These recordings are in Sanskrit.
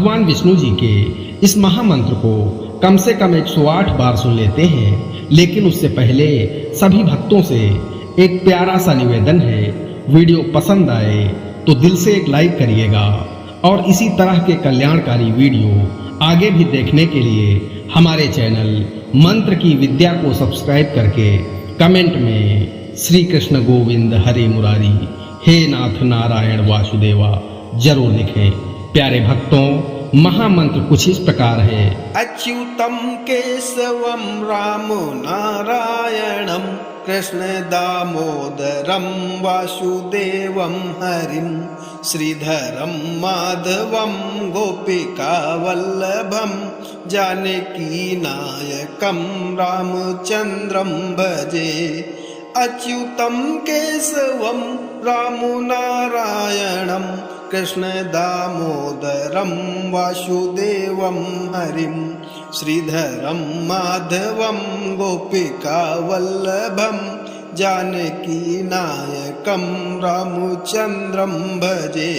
भगवान विष्णु जी के इस महामंत्र को कम से कम 108 बार सुन लेते हैं। लेकिन उससे पहले सभी भक्तों से एक प्यारा सा निवेदन है, वीडियो पसंद आए तो दिल से एक लाइक करिएगा और इसी तरह के कल्याणकारी वीडियो आगे भी देखने के लिए हमारे चैनल मंत्र की विद्या को सब्सक्राइब करके कमेंट में श्री कृष्ण गोविंद हरे मुरारी, हे नाथ नारायण वासुदेवा जरूर लिखें। प्यारे भक्तों, महामंत्र कुछ इस प्रकार है। अच्युतम केशवम राम नारायणम कृष्ण दामोदरम वासुदेवम हरिम श्रीधरम माधवम गोपिका वल्लभम जानकी नायकम रामचंद्रम भजे। अच्युतम केशवम राम नारायणम कृष्ण दामोदरम वासुदेवम हरिम श्रीधरम माधवम गोपिका वल्लभम जानकी नायकम रामचंद्रम भजे।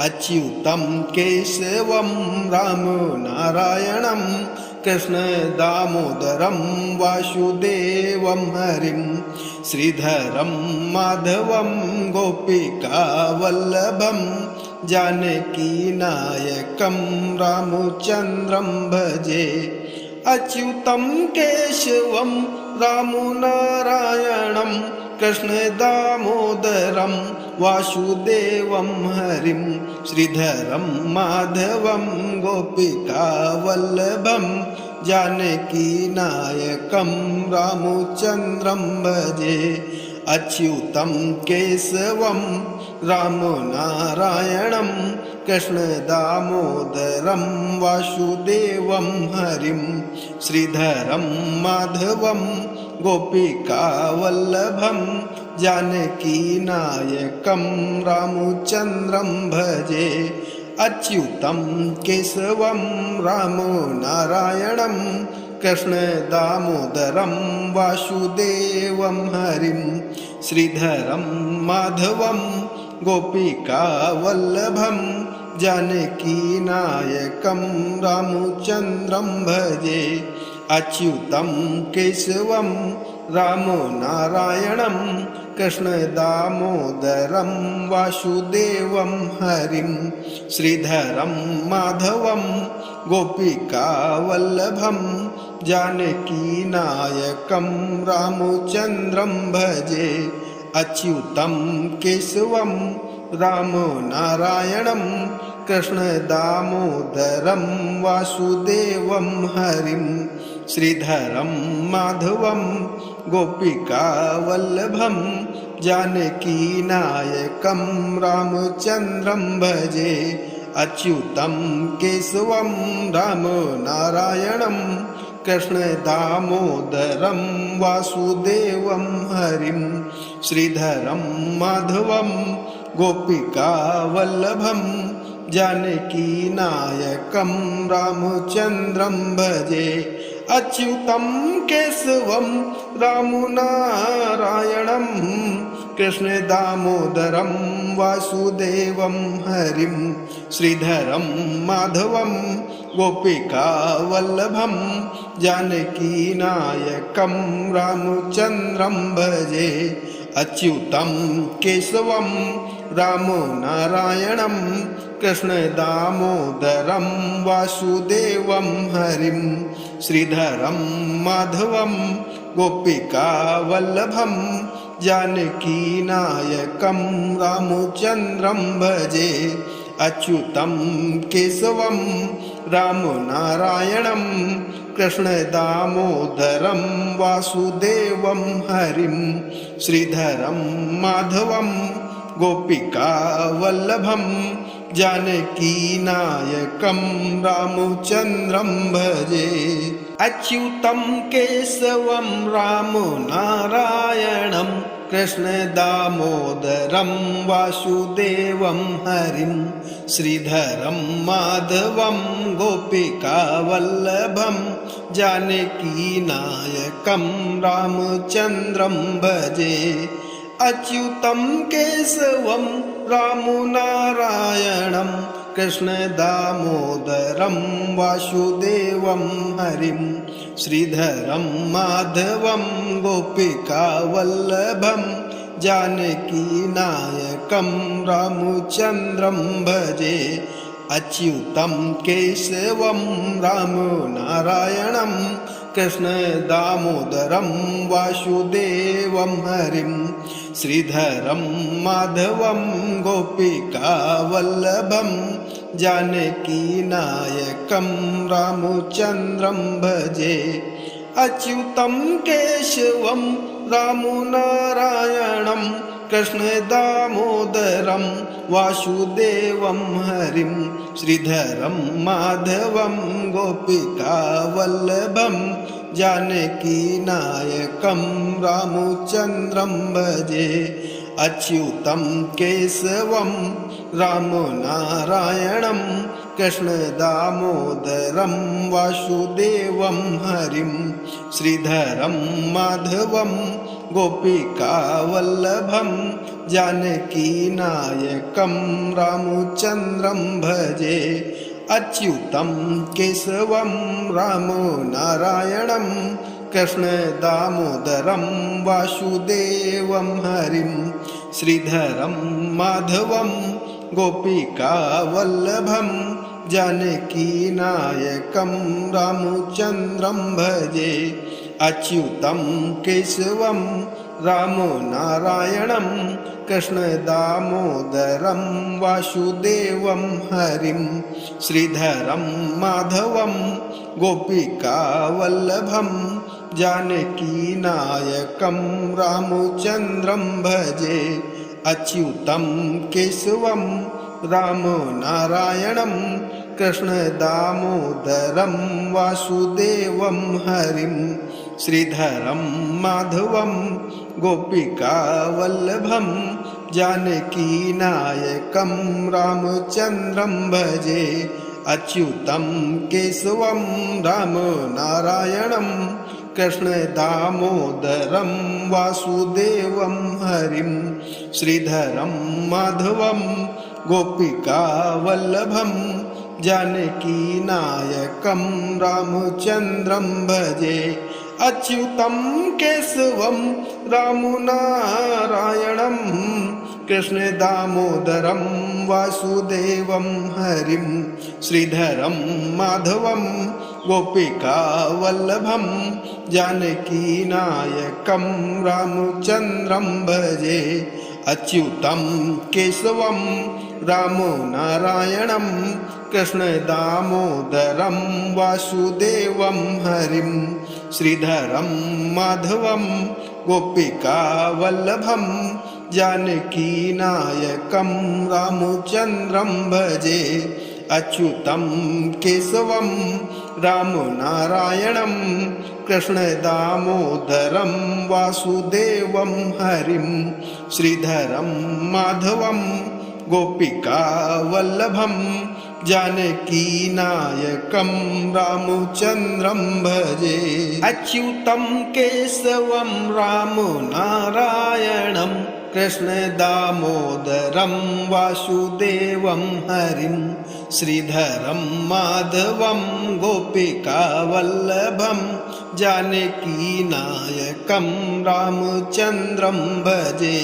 अच्युतम केशवम राम नारायणम कृष्ण दामोदरम वासुदेवम हरिम श्रीधरम माधवम गोपिका वल्लभम जानकी नायकम रामचंद्रम भजे। अच्युतम केशवम राम नारायणम कृष्ण दामोदरम वासुदेवम हरिम श्रीधरम माधवम गोपिका वल्लभम जानकी नायकम रामचंद्रम भजे। अच्युतम केशवम राम नारायणम कृष्ण दामोदरम वासुदेवम हरिम श्रीधरम माधवम गोपिका वल्लभम जानकी नायकम रामचंद्रम भजे। अच्युतम केशवम राम नारायणम कृष्ण दामोदरम वासुदेवम हरिम श्रीधरम माधवम गोपिका वल्लभम जानकी नायकम रामचंद्रम भजे। अच्युतम केशवम राम नारायणम कृष्ण दामोदरम वासुदेवम हरिम श्रीधरम माधवम गोपिका वल्लभम जानकी नायकम रामचंद्रम भजे। अच्युतम केशवम राम नारायणम कृष्ण दामोदरम वासुदेवम हरिम श्रीधरम माधवम गोपिका वल्लभम जानकी नायकम रामचंद्रम भजे। अच्युतम केशवम राम नारायणम कृष्ण दामोदरम वासुदेवम हरिम श्रीधरम माधवम गोपिका वल्लभम जानकी नायकम रामचंद्रम भजे। अच्युतम केशवम राम नारायणम कृष्ण दामोदरम वासुदेवम हरिम श्रीधरम माधवम गोपिका वल्लभम जानकी नायकम रामचंद्रम भजे। अच्युतम केशवम राम नारायणम कृष्ण दामोदरम वासुदेवम हरिम श्रीधरम माधवम गोपिका वल्लभम जानकी नायकम रामचंद्रम भजे। अच्युतम केशवम राम नारायणम कृष्ण दामोदरम वासुदेवम हरिम श्रीधरम माधवम गोपिका वल्लभम जानकी नायकम रामचंद्रम भजे। अच्युतम केशवम राम नारायणम कृष्ण दामोदरम वासुदेवम हरिम श्रीधरम माधवम गोपिका वल्लभम जानकी नायकम रामचंद्रम भजे। अच्युतम केशवम राम नारायणम कृष्णदामोदरं वासुदेवं हरिं श्रीधरं माधवं गोपिकावल्लभं जानकीनायकं रामचन्द्रं भजे अच्युतं केशवं रामनारायणं कृष्णदामोदरं वासुदेवं हरिं श्रीधरं माधवं गोपिकावल्लभं जानकीनायकं रामचन्द्रं भजे अच्युतं केशवं रामनारायणं कृष्णदामोदरं वासुदेवं हरिं श्रीधरं माधवं गोपिकावल्लभं जानकीनायकं रामचन्द्रं भजे अच्युतं केशवं रामनारायणं कृष्णदामोदरं वासुदेवं हरिं श्रीधरं माधवं गोपिकावल्लभं जानकीनायकं रामचन्द्रं भजे अच्युतं केशवं रामनारायणं कृष्णदामोदरं वासुदेवं हरिं श्रीधरं माधवं गोपिकावल्लभं जानकीनायकं रामचन्द्रं भजे अच्युतं केशवं रामनारायणं कृष्णदामोदरं वासुदेवं हरिं श्रीधरं माधवं गोपिकावल्लभं जानकीनायकं रामचन्द्रं भजे अच्युतं केशवं रामनारायणं कृष्णदामोदरं वासुदेवं हरिं श्रीधरं माधवं गोपिकावल्लभं जानकीनायकं रामचन्द्रं भजे अच्युतं केशवं रामनारायणं कृष्णदामोदरं वासुदेवं हरिं श्रीधरं माधवं गोपिकावल्लभं जानकीनायकं रामचन्द्रं भजे अच्युतं केशवं रामनारायणं कृष्णदामोदरं वासुदेवं हरिं श्रीधरं माधवं गोपिकावल्लभं जानकीनायकं रामचन्द्रं भजे अच्युतं केशवं रामनारायणं कृष्णदामोदरं वासुदेवं हरिं श्रीधरं माधवं गोपिकावल्लभं जानकीनायकं रामचन्द्रं भजे अच्युतं केशवं रामनारायणं कृष्णदामोदरं वासुदेवं हरिं श्रीधरं माधवं गोपिकावल्लभं जानकीनायकं रामचन्द्रं भजे अच्युतं केशवं रामनारायणं कृष्णदामोदरं वासुदेवं हरिं श्रीधरं माधवं गोपिकावल्लभं जानकीनायकं रामचन्द्रं भजे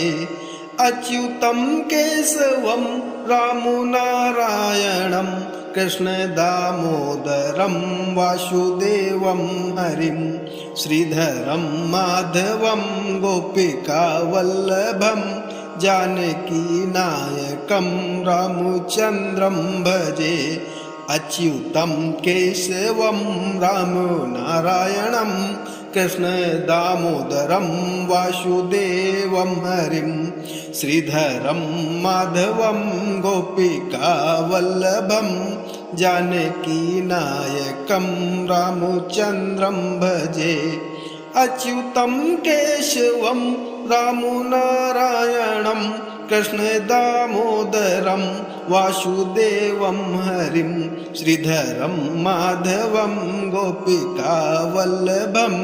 अच्युतं केशवं रामनारायणं कृष्णदामोदरं वासुदेवं हरिं श्रीधरं माधवं गोपिकावल्लभं जानकीनायकं रामचन्द्रं भजे अच्युतं केशवं रामनारायणं कृष्णदामोदरं वासुदेवं हरिं श्रीधरं माधवं गोपिकावल्लभं जानकीनायकं रामचन्द्रं भजे अच्युतं केशवं रामनारायणं कृष्णदामोदरं वासुदेवं हरिं श्रीधरं माधवं गोपिकावल्लभं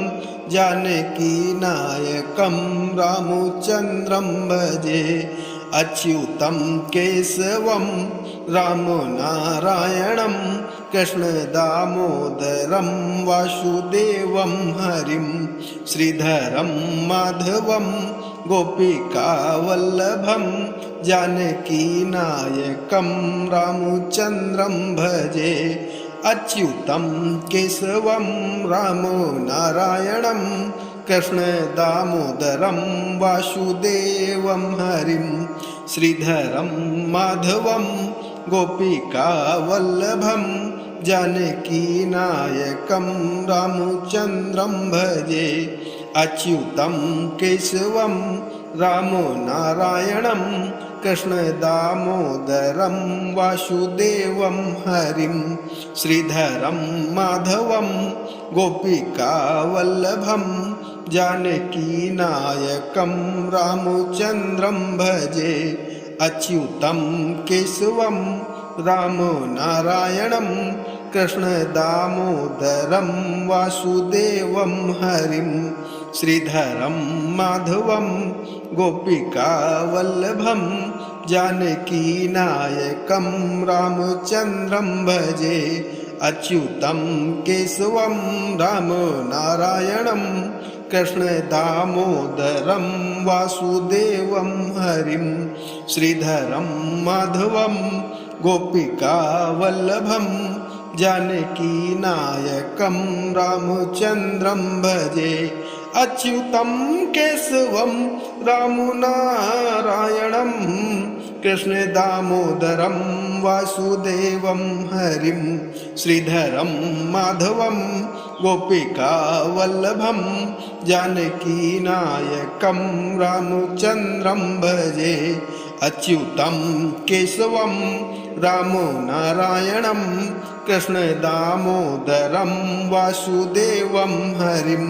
जानकीनायकं रामचन्द्रं भजे अच्युतं केशवं रामो नारायणं कृष्णदामोदरं वासुदेवं हरिं श्रीधरं माधवं गोपिकावल्लभं जानकीनायकं रामचन्द्रं भजे अच्युतं केशवं रामो नारायणं कृष्णदामोदरं वासुदेवं हरिं श्रीधरं माधवं गोपिकावल्लभं जानकीनायकं रामचन्द्रं भजे अच्युतं केशवं रामो नारायणं कृष्णदामोदरं वासुदेवं हरिं श्रीधरं माधवं गोपिकावल्लभं जानकीनायकं रामचन्द्रं भजे अच्युतं केशवं रामो नारायणं कृष्णदामोदरं वासुदेवं हरिं श्रीधरं माधवं गोपिकावल्लभं जानकीनायकं रामचन्द्रं भजे अच्युतं केशवं रामो नारायणं कृष्णदामोदरं वासुदेवं हरिं श्रीधरं माधवं गोपिकावल्लभं जानकीनायकं रामचन्द्रं भजे अच्युतं केशवं रामो नारायणं कृष्णदामोदरं वासुदेवं हरिं श्रीधरं माधवं गोपिकावल्लभं जानकीनायकं रामचन्द्रं भजे अच्युतं केशवं रामो नारायणं कृष्णदामोदरं वासुदेवं हरिं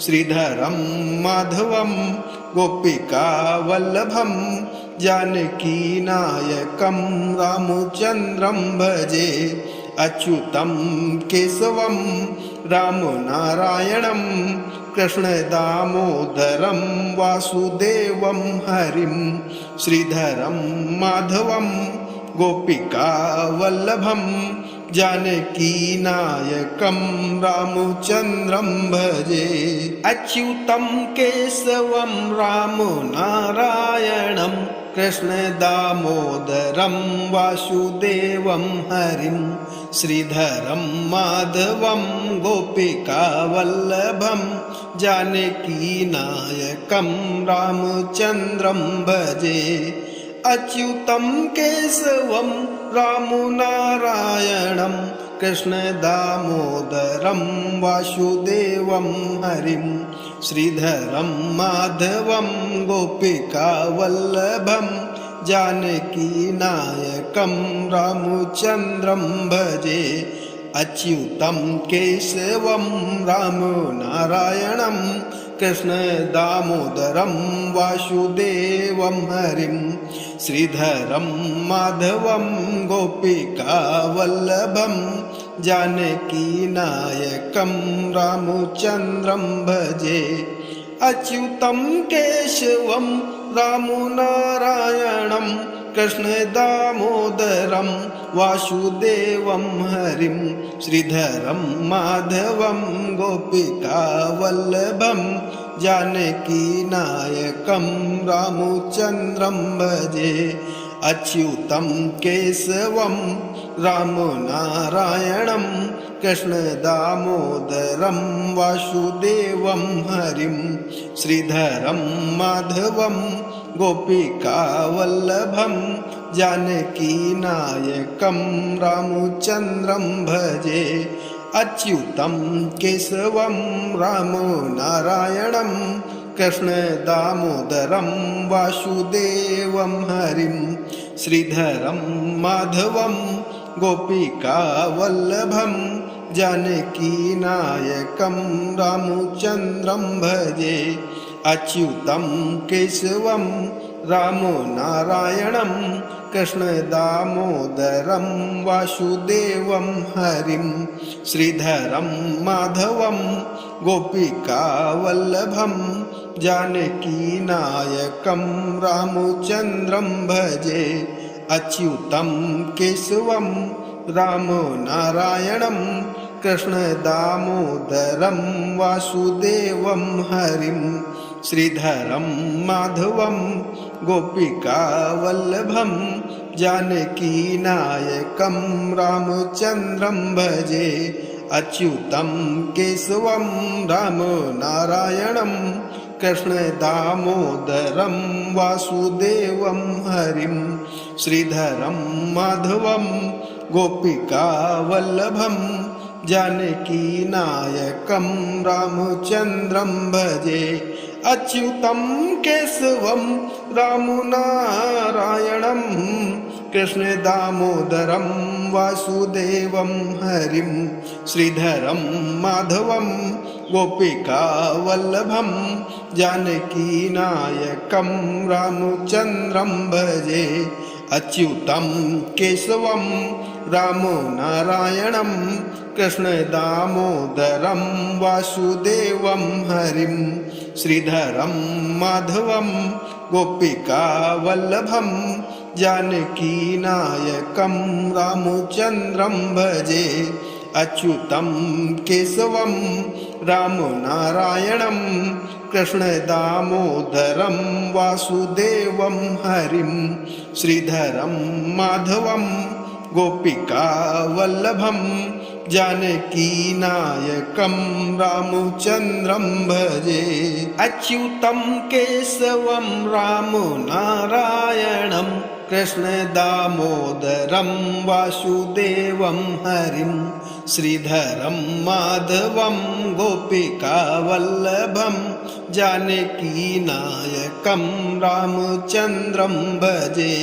श्रीधरं माधवं गोपिकावल्लभं जानकीनायकं रामचन्द्रं भजे अच्युतं केशवं रामो नारायणं कृष्णदामोदरं वासुदेवं हरिं श्रीधरं माधवं गोपिकावल्लभं जानकीनायकं रामचन्द्रं भजे अच्युतं केशवं रामो नारायणं कृष्णदामोदरं वासुदेवं हरिं श्रीधरं माधवं गोपिकावल्लभं जानकीनायकं रामचन्द्रं भजे अच्युतं केशवं रामो नारायणं कृष्णदामोदरं वासुदेवं हरिं श्रीधरं माधवं गोपिकावल्लभं जानकीनायकं रामचन्द्रं भजे अच्युतं केशवं रामो नारायणं कृष्णदामोदरं वासुदेवं हरिं श्रीधरं माधवं गोपिकावल्लभं जानकीनायकं रामचन्द्रं भजे अच्युतं केशवं रामो नारायणं कृष्णदामोदरं वासुदेवं हरिं श्रीधरं माधवं गोपिकावल्लभं जानकीनायकं रामचन्द्रं भजे अच्युतं केशवं रामो नारायणं कृष्णदामोदरं वासुदेवं हरिं श्रीधरं माधवं गोपिकावल्लभं जानकीनायकं रामचन्द्रं भजे अच्युतं केशवं रामो नारायणं कृष्णदामोदरं वासुदेवं हरिं श्रीधरं माधवं गोपिकावल्लभं जानकीनायकं रामचन्द्रं भजे अच्युतं केशवं रामो नारायणं कृष्णदामोदरं वासुदेवं हरिं श्रीधरं माधवं गोपिकावल्लभं जानकीनायकं रामचन्द्रं भजे अच्युतं केशवं रामनारायणं कृष्णदामोदरं वासुदेवं हरिं श्रीधरं माधवं गोपिकावल्लभं जानकीनायकं रामचन्द्रं भजे अच्युतं केशवं रामनारायणं कृष्णदामोदरं वासुदेवं हरिं श्रीधरं माधवं गोपिकावल्लभं जानकीनायकं रामचन्द्रं भजे अच्युतं केशवं रामनारायणं कृष्णदामोदरं वासुदेवं हरिं श्रीधरं माधवं गोपिकावल्लभं जानकीनायकं रामचन्द्रं भजे अच्युतं केशवं रामनारायणं कृष्णदामोदरं वासुदेवं हरिं श्रीधरं माधवं गोपिकावल्लभं जानकीनायकं रामचन्द्रं भजे अच्युतं केशवं रामनारायणं कृष्णदामोदरं वासुदेवं हरिं श्रीधरं माधवं गोपिकावल्लभं जानकीनायकं रामचन्द्रं भजे अच्युतं केशवं रामनारायणं कृष्णदामोदरं वासुदेवं हरिं श्रीधरं माधवं गोपिकावल्लभं जानकीनायकं रामचन्द्रं भजे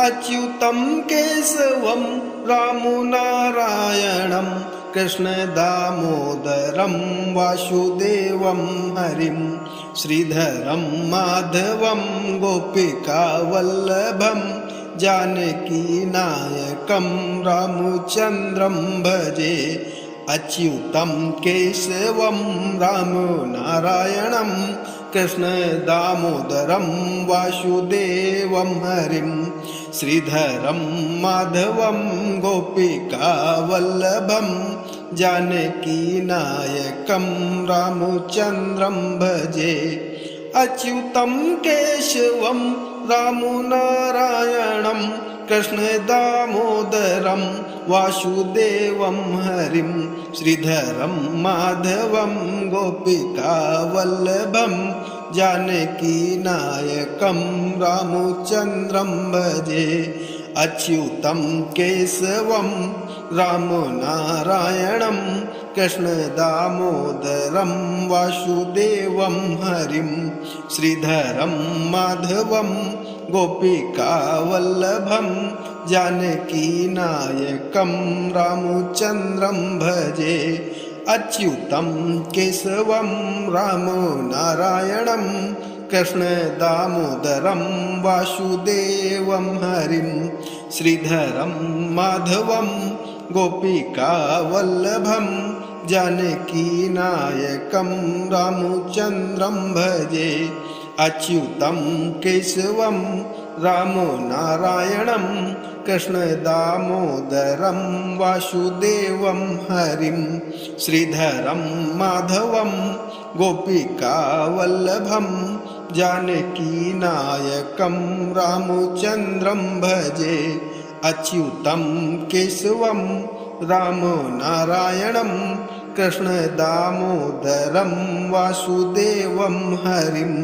अच्युतं केशवं रामनारायणं कृष्णदामोदरं वासुदेवं हरिं श्रीधरं माधवं गोपिकावल्लभं जानकीनायकं रामचन्द्रं भजे अच्युतं केशवं रामनारायणं कृष्णदामोदरं वासुदेवं हरिं श्रीधरं माधवं गोपिकावल्लभं जानकीनायकं रामचन्द्रं भजे अच्युतं केशवं रामनारायणं कृष्णदामोदरं वासुदेवं हरिं श्रीधरं माधवं गोपिकावल्लभं जानकीनायकं रामचन्द्रं भजे अच्युतं केशवं रामनारायणं कृष्णदामोदरं वासुदेवं हरिं श्रीधरं माधवं गोपिकावल्लभं जानकीनायकं रामचन्द्रं भजे अच्युतं केशवं रामनारायणं कृष्णदामोदरं वासुदेवं हरिं श्रीधरं माधवं गोपिकावल्लभं जानकीनायकं रामचन्द्रं भजे अच्युतं केशवं रामनारायणं कृष्णदामोदरं वासुदेवं हरिं श्रीधरं माधवं गोपिकावल्लभं जानकीनायकं रामचन्द्रं भजे अच्युतं केशवं रामनारायणं कृष्णदामोदरं वासुदेवं हरिं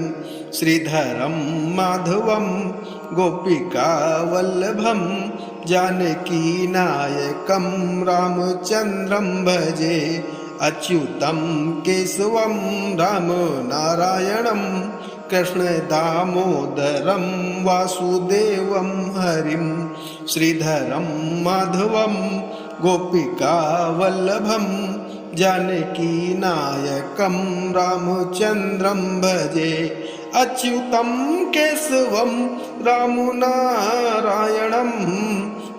श्रीधरं माधवं गोपिकावल्लभं जानकीनायकं रामचन्द्रं भजे अच्युतं केशवं रामनारायणं कृष्णदामोदरं वासुदेवं हरिं श्रीधरं माधवं गोपिकावल्लभं जानकीनायकं रामचन्द्रं भजे अच्युतं केशवं रामनारायणं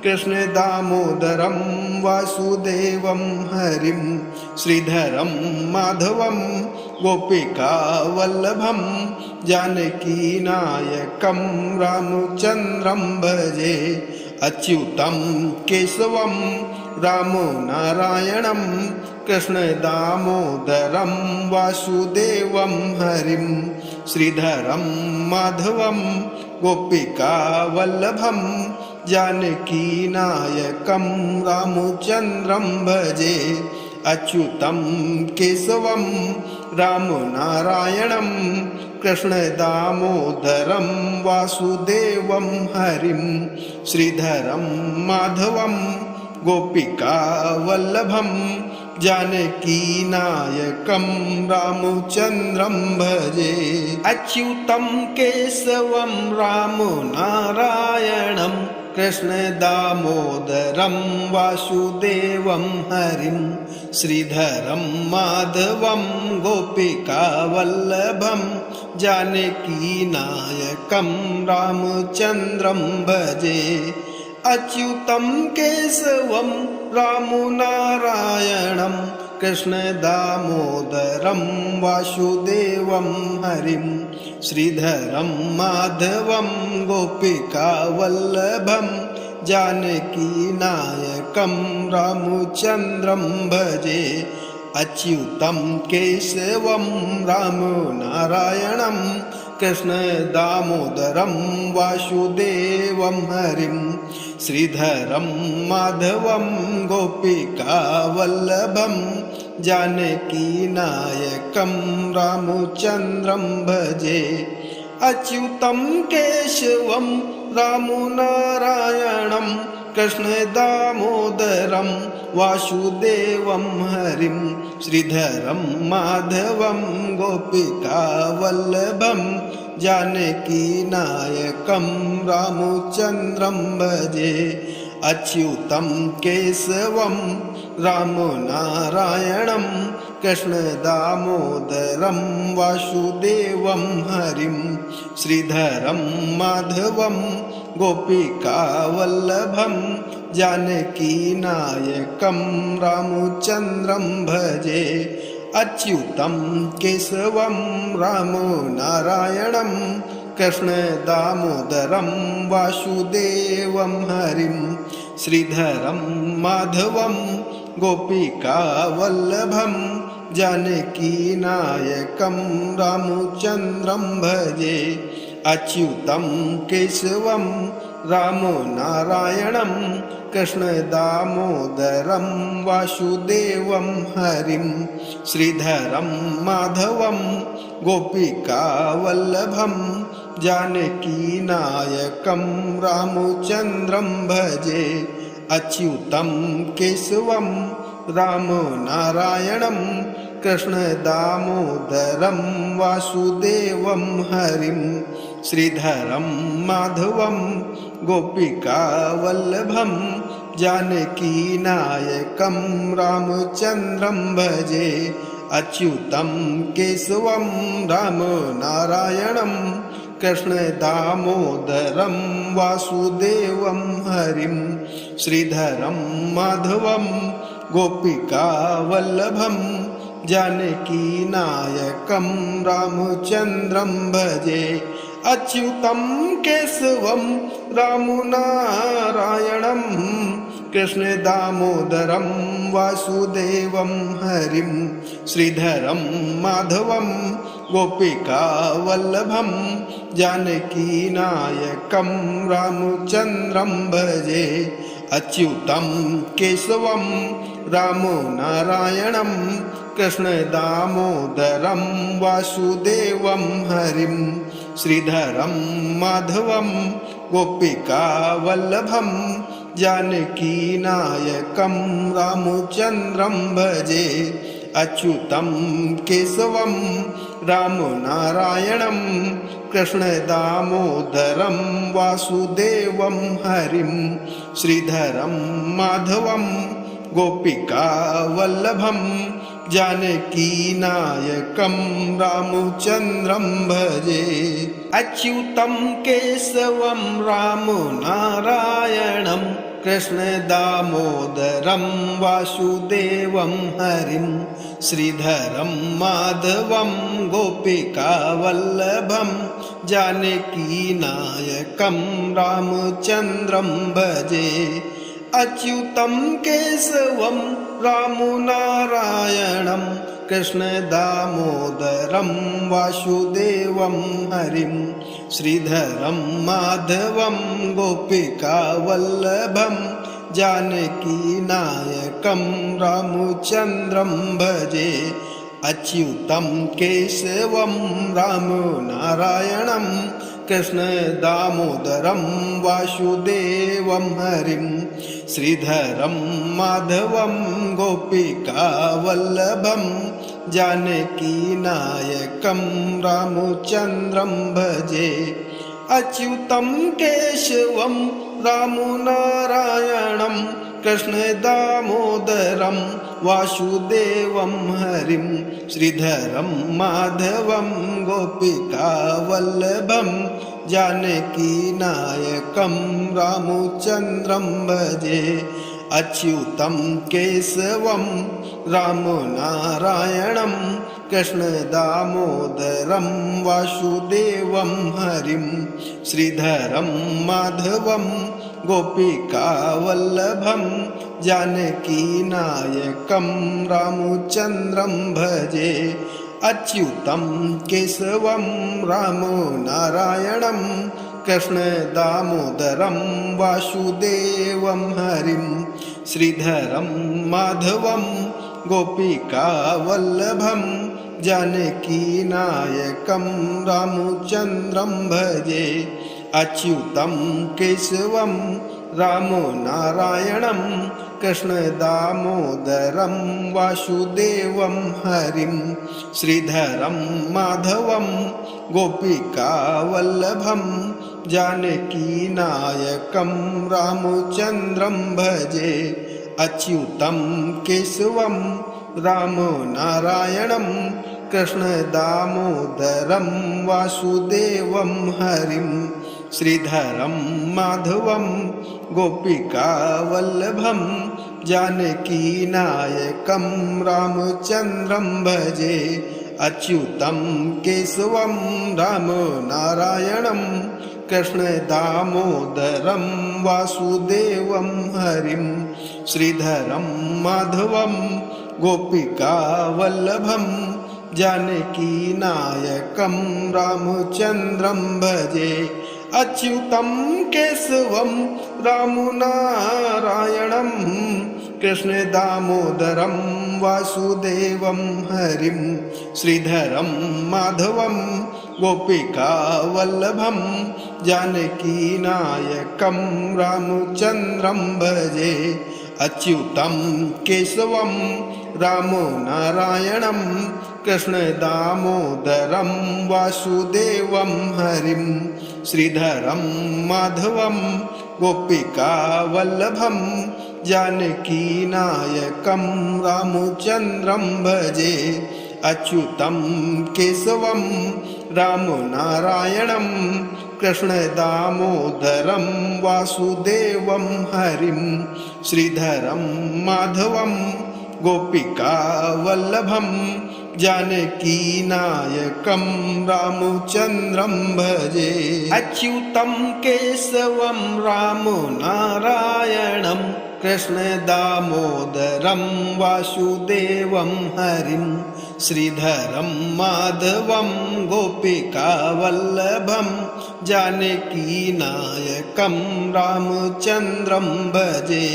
कृष्णदामोदरं वासुदेवं हरिं श्रीधरं माधवं गोपिकावल्लभं जानकीनायकं रामचन्द्रं भजे अच्युतं केशवं रामो नारायणं कृष्णदामोदरं वासुदेवं हरिं श्रीधरं माधवं गोपिकावल्लभं जानकीनायकं रामचन्द्रं भजे अच्युतं केशवं रामो नारायणं कृष्णदामोदरं वासुदेवं हरिं श्रीधरं माधवं गोपिकावल्लभं जानकीनायकं रामचन्द्रं भजे अच्युतं केशवं रामो नारायणं कृष्णदामोदरं वासुदेवं हरिं श्रीधरं माधवं गोपिकावल्लभं जानकीनायकं रामचन्द्रं भजे अच्युतं केशवं रामो नारायणं कृष्णदामोदरं वासुदेवं हरिं श्रीधरं माधवं गोपिकावल्लभं जानकीनायकं रामचन्द्रं भजे अच्युतं केशवं रामो नारायणं कृष्णदामोदरं वासुदेवं हरिं श्रीधरं माधवं गोपिकावल्लभं जानकीनायकं रामचन्द्रं भजे अच्युतं केशवं रामो नारायणं कृष्णदामोदरं वासुदेवं हरिं श्रीधरं माधवं गोपिकावल्लभं जानकीनायकं रामचन्द्रं भजे अच्युतं केशवं रामो नारायणं कृष्णदामोदरं वासुदेवं हरिं श्रीधरं माधवं गोपिकावल्लभं जानकीनायकं रामचन्द्रं भजे अच्युतं केशवं रामो नारायणं कृष्णदामोदरं वासुदेवं हरिं श्रीधरं माधवं गोपिकावल्लभं जानकीनायकं रामचन्द्रं भजे अच्युतं केशवं रामो नारायणं कृष्णदामोदरं वासुदेवं हरिं श्रीधरं माधवं गोपिकावल्लभं जानकीनायकं रामचन्द्रं भजे अच्युतं केशवं रामो नारायणं कृष्णदामोदरं वासुदेवं हरिं श्रीधरं माधवं गोपिकावल्लभं जानकीनायकं रामचन्द्रं भजे अच्युतं केशवं रामो नारायणं कृष्णदामोदरं वासुदेवं हरिं श्रीधरं माधवं गोपिकावल्लभं जानकीनायकं रामचन्द्रं भजे अच्युतं केशवं रामो नारायणं कृष्णदामोदरं वासुदेवं हरिं श्रीधरं माधवं गोपिकावल्लभं जानकीनायकं रामचन्द्रं भजे अच्युतं केशवं रामो नारायणं कृष्णदामोदरं वासुदेवं हरिं श्रीधरं माधवं गोपिकावल्लभं जानकीनायकं रामचन्द्रं भजे अच्युतं केशवं रामो नारायणं कृष्णदामोदरं वासुदेवं हरिं श्रीधरं माधवं गोपिकावल्लभं जानकीनायकं रामचन्द्रं भजे अच्युतं केशवं रामो नारायणं कृष्ण दामोदरं वासुदेवं हरिं श्रीधरं माधवं गोपिकावल्लभं जानकीनायकं रामचन्द्रं भजे अच्युतं केशवं रामनारायणं कृष्ण दामोदरं वासुदेवं हरिं श्रीधरं माधवं गोपिकावल्लभं जानकीनायकं रामचन्द्रं भजे अच्युतं केशवं रामनारायणं कृष्ण दामोदरं वासुदेवं हरिं श्रीधरं माधवं गोपिकावल्लभं जानकीनायकं रामचन्द्रं भजे अच्युतं केशवं रामनारायणं कृष्ण दामोदरं वासुदेवं हरिं श्रीधरं माधवं गोपिकावल्लभं जानकीनायकं रामचन्द्रं भजे अच्युतं केशवं रामनारायणं कृष्ण दामोदरं वासुदेवं हरिं श्रीधरं माधवं गोपिकावल्लभं जानकीनायकं रामचन्द्रं भजे अच्युतं केशवं रामनारायणं कृष्ण दामोदरं वासुदेवं हरिं श्रीधरं माधवं गोपिकावल्लभं जानकीनायकं रामचन्द्रं भजे अच्युतं केशवं रामनारायणं कृष्ण दामोदरं वासुदेवं हरिं श्रीधरं माधवं गोपिकावल्लभं जानकीनायकं रामचन्द्रं भजे अच्युतं केशवं रामनारायणं कृष्ण दामोदरं वासुदेवं हरिं श्रीधरं माधवं गोपिकावल्लभं जानकीनायकं रामचन्द्रं भजे अच्युतं केशवं रामनारायणं कृष्ण दामोदरं वासुदेवं हरिं श्रीधरं माधवं गोपिकावल्लभं जानकीनायकं रामचन्द्रं भजे अच्युतं केशवं रामनारायणं कृष्ण दामोदरं वासुदेवं हरिं श्रीधरं माधवं गोपिकावल्लभं जानकीनायकं रामचन्द्रं भजे अच्युतं केशवं रामनारायणं कृष्ण दामोदरं वासुदेवं हरिं श्रीधरं माधवं गोपिकावल्लभं जानकीनायकं रामचन्द्रं भजे अच्युतं केशवं रामनारायणं कृष्ण दामोदरं वासुदेवं हरिं श्रीधरं माधवं गोपिकावल्लभं जानकीनायकं रामचन्द्रं भजे अच्युतं केशवं रामनारायणं कृष्ण दामोदरं वासुदेवं हरिं श्रीधरं माधवं गोपिकावल्लभं जानकीनायकं रामचन्द्रं भजे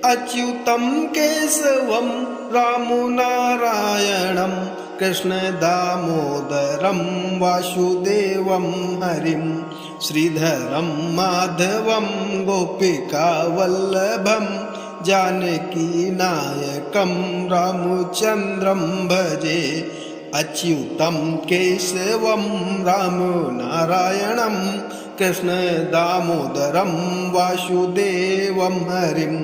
अच्युतं केशवं रामनारायणं कृष्ण दामोदरं वासुदेवं हरिं श्रीधरं माधवं गोपिकावल्लभं जानकीनायकं रामचन्द्रं भजे अच्युतं केशवं रामनारायणं कृष्ण दामोदरं वासुदेवं हरिं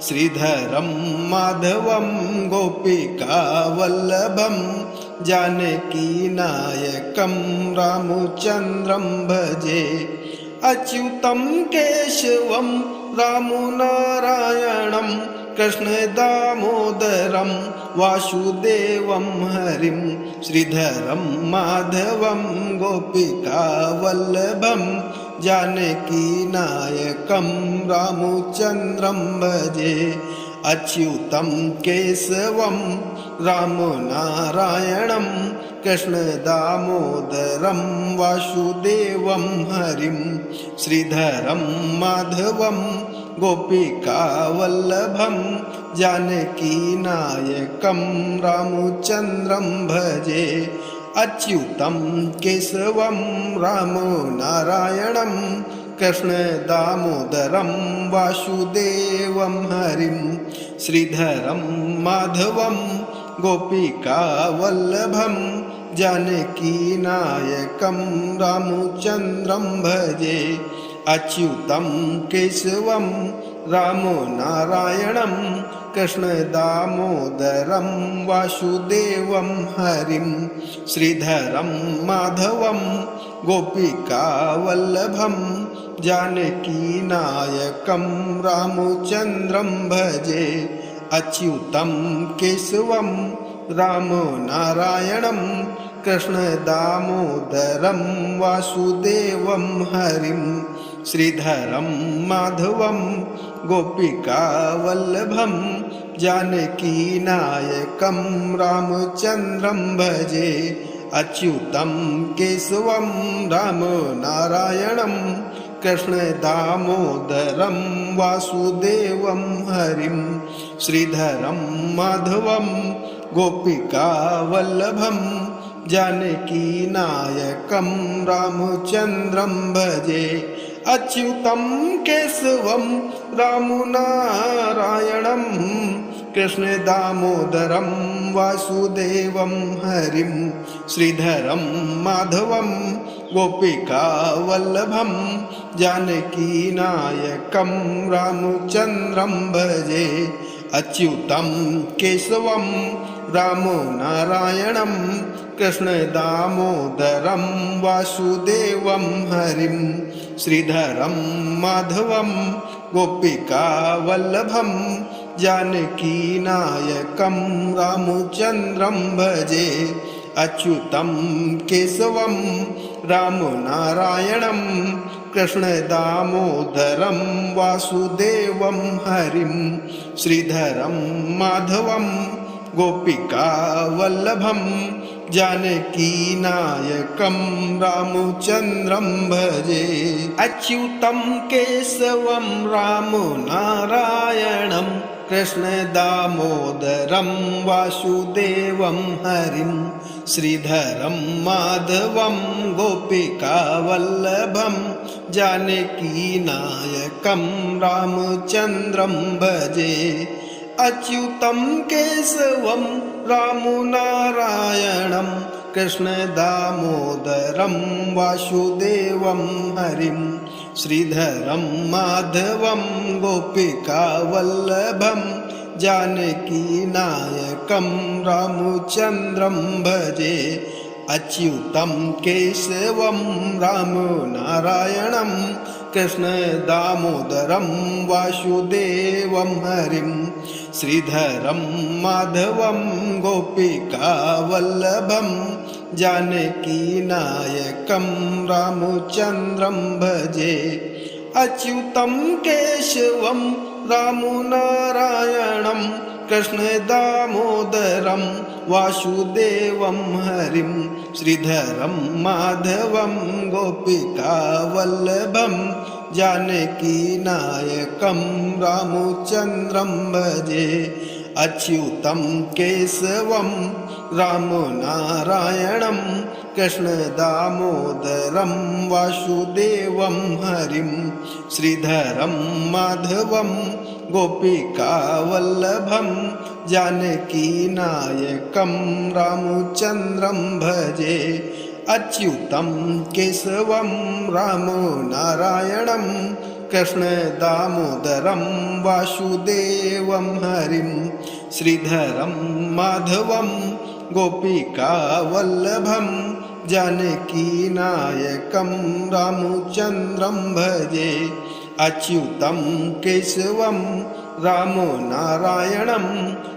श्रीधरं माधवं गोपिकावल्लभं जानकीनायकं रामचन्द्रं भजे अच्युतं केशवं रामनारायणं कृष्ण दामोदरं वासुदेवं हरिं श्रीधरं माधवं गोपिकावल्लभं जानकीनायकं रामचन्द्रं भजे। अच्युतं केशवं रामनारायणं कृष्ण दामोदरं वासुदेवं हरिं श्रीधरं माधवं गोपिकावल्लभं जानकीनायकं रामचन्द्रं भजे। अच्युतं केशवं रामनारायणं कृष्ण दामोदरं वासुदेवं हरिं श्रीधरं माधवं गोपिकावल्लभं जानकीनायकं रामचन्द्रं भजे। अच्युतं केशवं रामनारायणं कृष्ण दामोदरं वासुदेवं हरिं श्रीधरं माधवं गोपिकावल्लभं जानकीनायकं रामचन्द्रं भजे। अच्युतं केशवं रामनारायणं कृष्ण दामोदरं वासुदेवं हरिं श्रीधरं माधवं गोपिकावल्लभं जानकीनायकं रामचन्द्रं भजे। अच्युतं केशवं रामनारायणं कृष्ण दामोदरं वासुदेवं हरिं श्रीधरं माधवं गोपिकावल्लभं जानकीनायकं रामचन्द्रं भजे। अच्युतं केशवं रामनारायणं कृष्ण दामोदरं वासुदेवं हरिं श्रीधरं माधवं गोपिकावल्लभं जानकीनायकं रामचन्द्रं भजे। अच्युतं केशवं रामनारायणं कृष्ण दामोदरं वासुदेवं हरिं श्रीधरं माधवं गोपिकावल्लभं जानकीनायकं रामचन्द्रं भजे। अच्युतं केशवं रामनारायणं कृष्ण दामोदरं वासुदेवं हरिं श्रीधरं माधवं गोपिकावल्लभं जानकीनायकं रामचन्द्रं भजे। अच्युतं केशवं रामनारायणं कृष्ण दामोदरं वासुदेवं हरिं श्रीधरं माधवं गोपिकावल्लभं जानकीनायकं रामचन्द्रं भजे। अच्युतं केशवं रामनारायणं कृष्ण दामोदरं वासुदेवं हरिं श्रीधरं माधवं गोपिकावल्लभं जानकीनायकं रामचन्द्रं भजे। अच्युतं केशवं रामनारायणं कृष्ण दामोदरं वासुदेवं हरिं श्रीधरं माधवं गोपिकावल्लभं जानकीनायकं रामचन्द्रं भजे। अच्युतं केशवं रामनारायणं कृष्ण दामोदरं वासुदेवं हरिं श्रीधरं माधवं गोपिकावल्लभं जानकीनायकं रामचन्द्रं भजे। अच्युतं केशवं रामनारायणं कृष्ण दामोदरं वासुदेवं हरिं श्रीधरं माधवं गोपिकावल्लभं जानकीनायकं रामचन्द्रं भजे। अच्युतं केशवं रामनारायणं कृष्ण दामोदरं वासुदेवं हरिं श्रीधरं माधवं गोपिकावल्लभं जानकीनायकं रामचन्द्रं भजे अच्युतं केशवं रामो नारायणं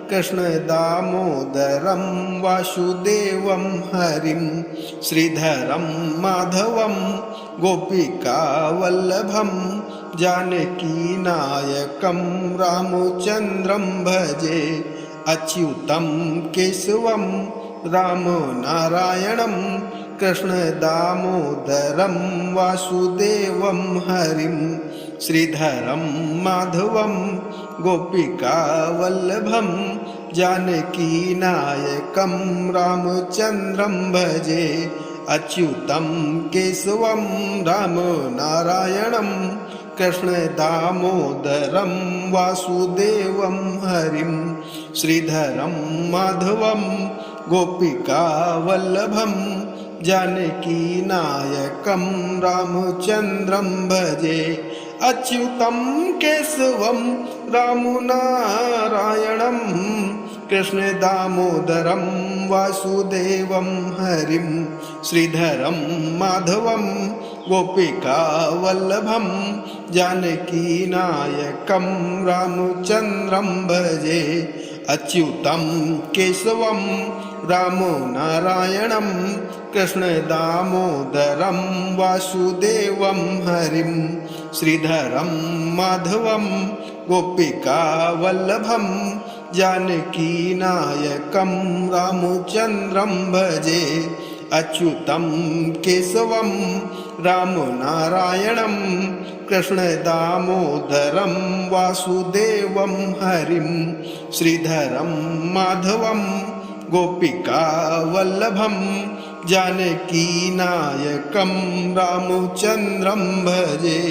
कृष्णदामोदरं वासुदेवं हरिं श्रीधरं माधवं गोपिकावल्लभं जानकीनायकं रामचन्द्रं भजे अच्युतं केशवं रामो नारायणं कृष्णदामोदरं वासुदेवं हरिं श्रीधरं माधवं गोपिकावल्लभं जानकीनायकं रामचन्द्रं भजे अच्युतं केशवं रामो नारायणं कृष्णदामोदरं वासुदेवं हरिं श्रीधरं माधवं गोपिकावल्लभं जानकीनायकं रामचन्द्रं भजे अच्युतं केशवं रामो नारायणं कृष्णदामोदरं वासुदेवं हरिं श्रीधरं माधवं गोपिकावल्लभं जानकीनायकं रामचन्द्रं भजे अच्युतं केशवं रामो नारायणं कृष्णदामोदरं वासुदेवं हरिं श्रीधरं माधवं गोपिकावल्लभं जानकीनायकं रामचन्द्रं भजे अच्युतं केशवं रामो नारायणं कृष्णदामोदरं वासुदेवं हरिं श्रीधरं माधवं गोपिकावल्लभं जानकीनायकं रामचन्द्रं भजे।